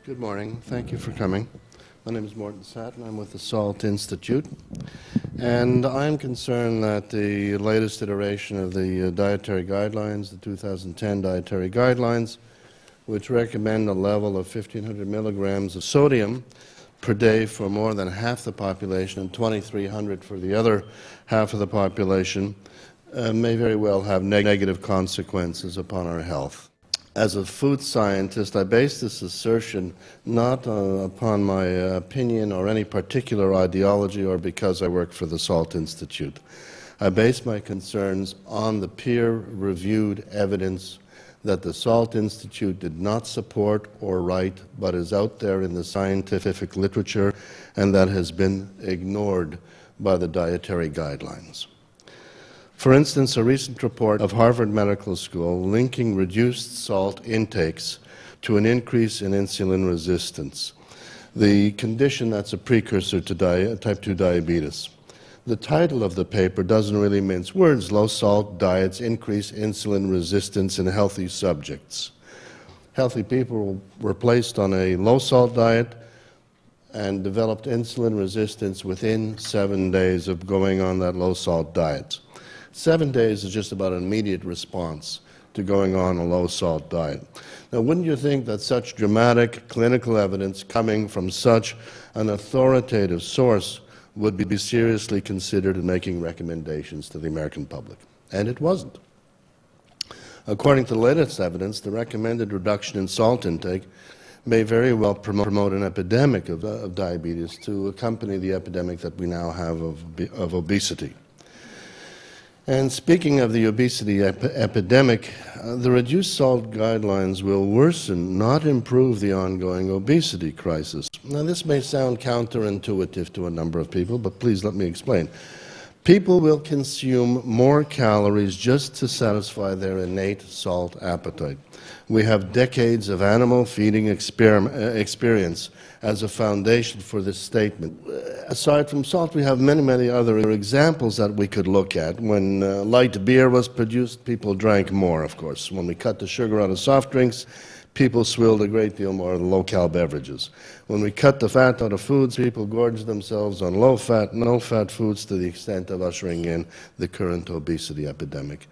Good morning. Thank you for coming. My name is Morton Satin. I'm with the SALT Institute. And I'm concerned that the latest iteration of the dietary guidelines, the 2010 dietary guidelines, which recommend a level of 1,500 milligrams of sodium per day for more than half the population and 2,300 for the other half of the population, may very well have negative consequences upon our health. As a food scientist, I base this assertion not upon my opinion or any particular ideology or because I work for the SALT Institute. I base my concerns on the peer-reviewed evidence that the SALT Institute did not support or write, but is out there in the scientific literature and that has been ignored by the dietary guidelines. For instance, a recent report of Harvard Medical School linking reduced salt intakes to an increase in insulin resistance, the condition that's a precursor to type 2 diabetes. The title of the paper doesn't really mince words. Low-salt diets increase insulin resistance in healthy subjects. Healthy people were placed on a low-salt diet and developed insulin resistance within 7 days of going on that low-salt diet. 7 days is just about an immediate response to going on a low-salt diet. Now, wouldn't you think that such dramatic clinical evidence coming from such an authoritative source would be seriously considered in making recommendations to the American public? And it wasn't. According to the latest evidence, the recommended reduction in salt intake may very well promote an epidemic of diabetes to accompany the epidemic that we now have of obesity. And speaking of the obesity epidemic, the reduced salt guidelines will worsen, not improve, the ongoing obesity crisis. Now, this may sound counterintuitive to a number of people, but please let me explain. People will consume more calories just to satisfy their innate salt appetite. We have decades of animal feeding experience as a foundation for this statement. Aside from salt, we have many other examples that we could look at. When light beer was produced, people drank more, of course. When we cut the sugar out of soft drinks, people swilled a great deal more of the low-cal beverages. When we cut the fat out of foods, people gorged themselves on low-fat, no-fat foods to the extent of ushering in the current obesity epidemic.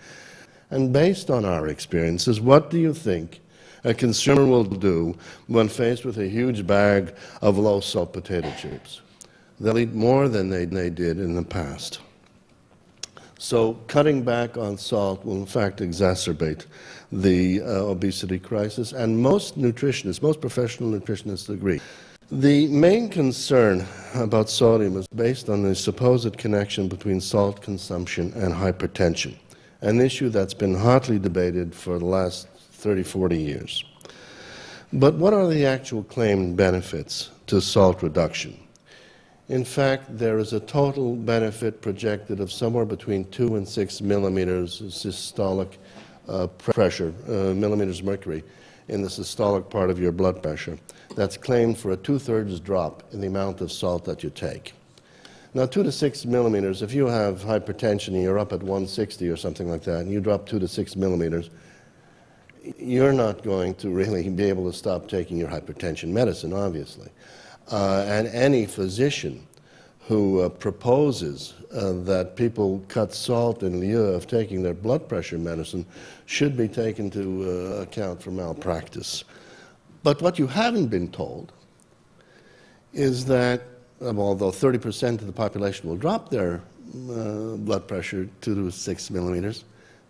And based on our experiences, what do you think a consumer will do when faced with a huge bag of low-salt potato chips? They'll eat more than they did in the past. So cutting back on salt will in fact exacerbate the obesity crisis, and most nutritionists, most professional nutritionists agree. The main concern about sodium is based on the supposed connection between salt consumption and hypertension, an issue that's been hotly debated for the last 30, 40 years. But what are the actual claimed benefits to salt reduction? In fact, there is a total benefit projected of somewhere between 2 and 6 millimeters of systolic pressure, millimeters of mercury, in the systolic part of your blood pressure. That's claimed for a 2/3 drop in the amount of salt that you take. Now, 2 to 6 millimeters, if you have hypertension and you're up at 160 or something like that, and you drop 2 to 6 millimeters, you're not going to really be able to stop taking your hypertension medicine, obviously. And any physician who proposes that people cut salt in lieu of taking their blood pressure medicine should be taken to account for malpractice. But what you haven't been told is that although 30% of the population will drop their blood pressure 2 to 6 millimeters,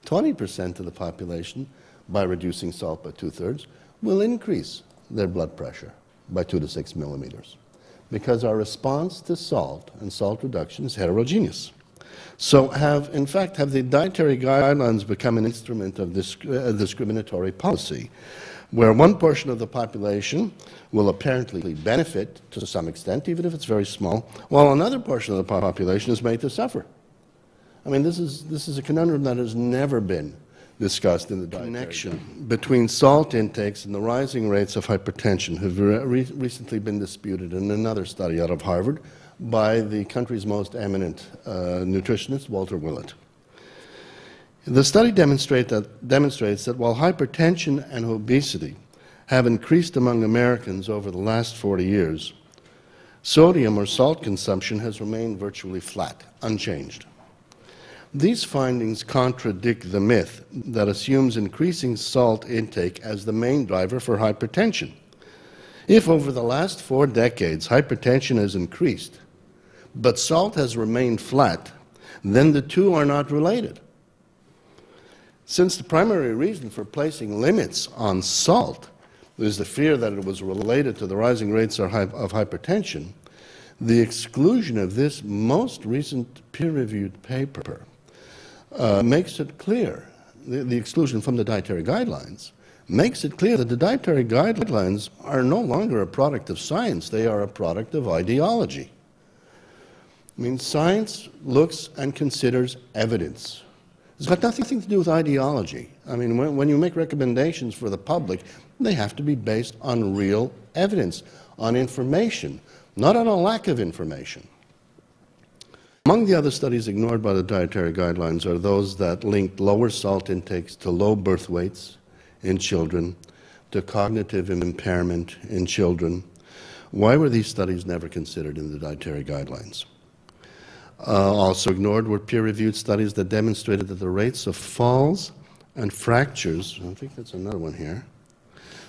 20% of the population, by reducing salt by 2/3, will increase their blood pressure by 2 to 6 millimeters, because our response to salt and salt reduction is heterogeneous. So in fact, have the dietary guidelines become an instrument of discriminatory policy, where one portion of the population will apparently benefit to some extent, even if it's very small, while another portion of the population is made to suffer? I mean, this is a conundrum that has never been discussed in the connection between salt intakes and the rising rates of hypertension have recently been disputed in another study out of Harvard by the country's most eminent nutritionist, Walter Willett. The study demonstrates that while hypertension and obesity have increased among Americans over the last 40 years, sodium or salt consumption has remained virtually flat, unchanged. These findings contradict the myth that assumes increasing salt intake as the main driver for hypertension. If over the last 4 decades hypertension has increased, but salt has remained flat, then the two are not related. Since the primary reason for placing limits on salt is the fear that it was related to the rising rates of hypertension, the exclusion of this most recent peer-reviewed paper makes it clear, the exclusion from the dietary guidelines, makes it clear that the dietary guidelines are no longer a product of science, they are a product of ideology. I mean, science looks and considers evidence. It's got nothing to do with ideology. I mean, when you make recommendations for the public, they have to be based on real evidence, on information, not on a lack of information. Among the other studies ignored by the dietary guidelines are those that linked lower salt intakes to low birth weights in children, to cognitive impairment in children. Why were these studies never considered in the dietary guidelines? Also ignored were peer-reviewed studies that demonstrated that the rates of falls and fractures, I think that's another one here,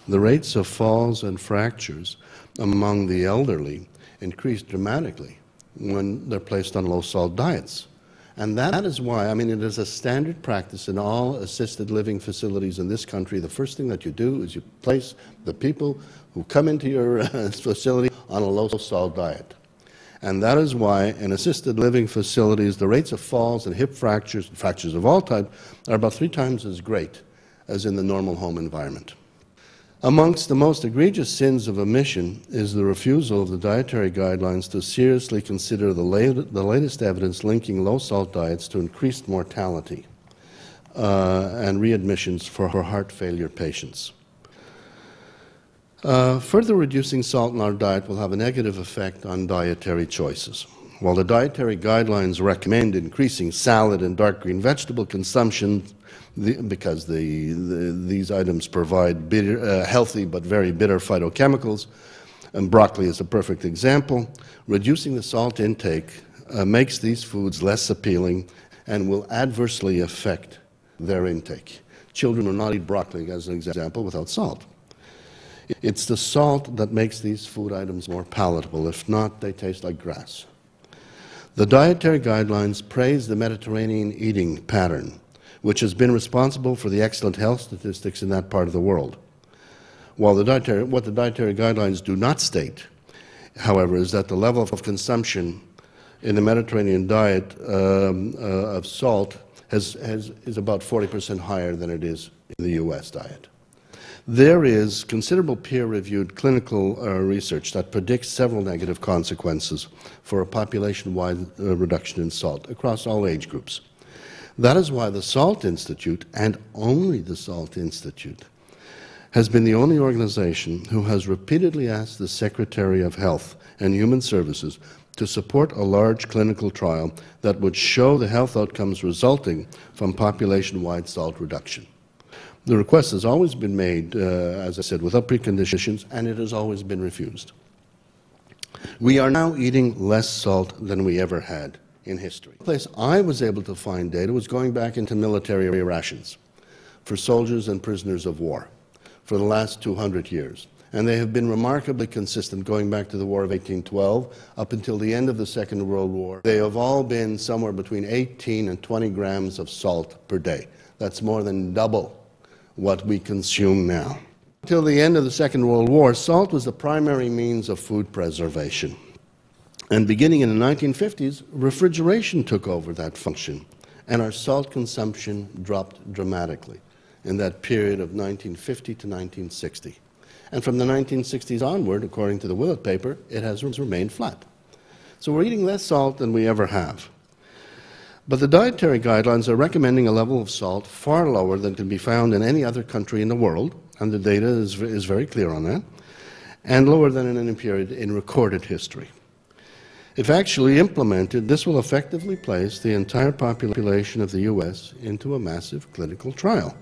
the rates of falls and fractures among the elderly increased dramatically when they're placed on low-salt diets. And that is why, I mean, it is a standard practice in all assisted living facilities in this country. The first thing that you do is you place the people who come into your facility on a low-salt diet. And that is why in assisted living facilities, the rates of falls and hip fractures, fractures of all types, are about 3 times as great as in the normal home environment. Amongst the most egregious sins of omission is the refusal of the dietary guidelines to seriously consider the latest evidence linking low-salt diets to increased mortality and readmissions for heart failure patients. Further reducing salt in our diet will have a negative effect on dietary choices. While the dietary guidelines recommend increasing salad and dark green vegetable consumption because these items provide healthy but very bitter phytochemicals, and broccoli is a perfect example, reducing the salt intake makes these foods less appealing and will adversely affect their intake. Children will not eat broccoli, as an example, without salt. It's the salt that makes these food items more palatable. If not, they taste like grass. The dietary guidelines praise the Mediterranean eating pattern, which has been responsible for the excellent health statistics in that part of the world. While what the dietary guidelines do not state, however, is that the level of consumption in the Mediterranean diet of salt is about 40% higher than it is in the U.S. diet. There is considerable peer-reviewed clinical research that predicts several negative consequences for a population-wide reduction in salt across all age groups. That is why the Salt Institute, and only the Salt Institute, has been the only organization who has repeatedly asked the Secretary of Health and Human Services to support a large clinical trial that would show the health outcomes resulting from population-wide salt reduction. The request has always been made, as I said, without preconditions, and it has always been refused. We are now eating less salt than we ever had in history. The place I was able to find data was going back into military rations for soldiers and prisoners of war for the last 200 years. And they have been remarkably consistent going back to the War of 1812 up until the end of the Second World War. They have all been somewhere between 18 and 20 grams of salt per day. That's more than double what we consume now. Until the end of the Second World War, salt was the primary means of food preservation. And beginning in the 1950s, refrigeration took over that function, and our salt consumption dropped dramatically in that period of 1950 to 1960. And from the 1960s onward, according to the Willett paper, it has remained flat. So we're eating less salt than we ever have. But the dietary guidelines are recommending a level of salt far lower than can be found in any other country in the world, and the data is very clear on that, and lower than in any period in recorded history. If actually implemented, this will effectively place the entire population of the U.S. into a massive clinical trial,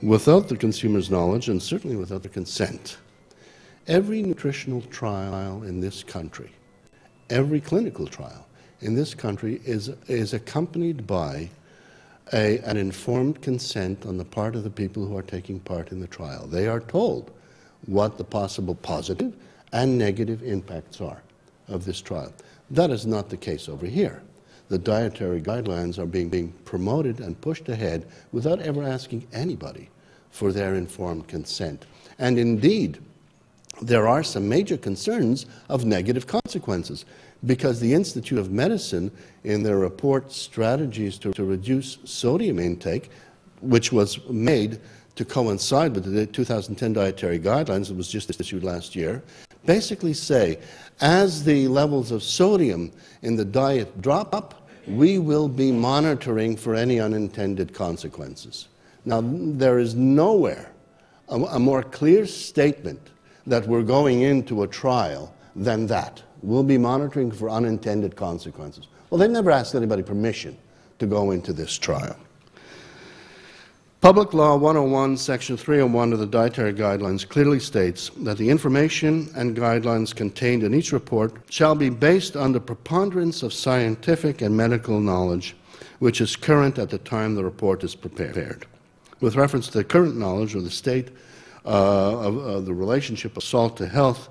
without the consumer's knowledge and certainly without their consent. Every nutritional trial in this country, every clinical trial in this country is accompanied by an informed consent on the part of the people who are taking part in the trial. They are told what the possible positive and negative impacts are of this trial. That is not the case over here. The dietary guidelines are being promoted and pushed ahead without ever asking anybody for their informed consent. And indeed, there are some major concerns of negative consequences, because the Institute of Medicine, in their report Strategies to Reduce Sodium Intake, which was made to coincide with the 2010 Dietary Guidelines that was just issued last year, basically say, as the levels of sodium in the diet drop up, we will be monitoring for any unintended consequences. Now, there is nowhere a more clear statement that we're going into a trial than that. We'll be monitoring for unintended consequences. Well, they've never asked anybody permission to go into this trial. Public Law 101, Section 301 of the Dietary Guidelines clearly states that the information and guidelines contained in each report shall be based on the preponderance of scientific and medical knowledge which is current at the time the report is prepared. With reference to the current knowledge or the state of the relationship of salt to health,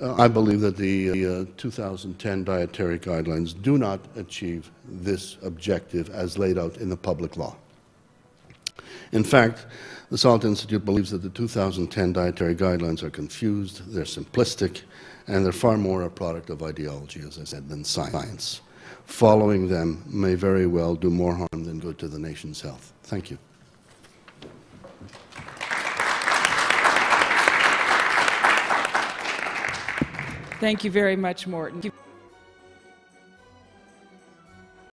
I believe that the 2010 Dietary Guidelines do not achieve this objective as laid out in the public law. In fact, the Salt Institute believes that the 2010 Dietary Guidelines are confused, they're simplistic, and they're far more a product of ideology, as I said, than science. Following them may very well do more harm than good to the nation's health. Thank you. Thank you very much, Morton.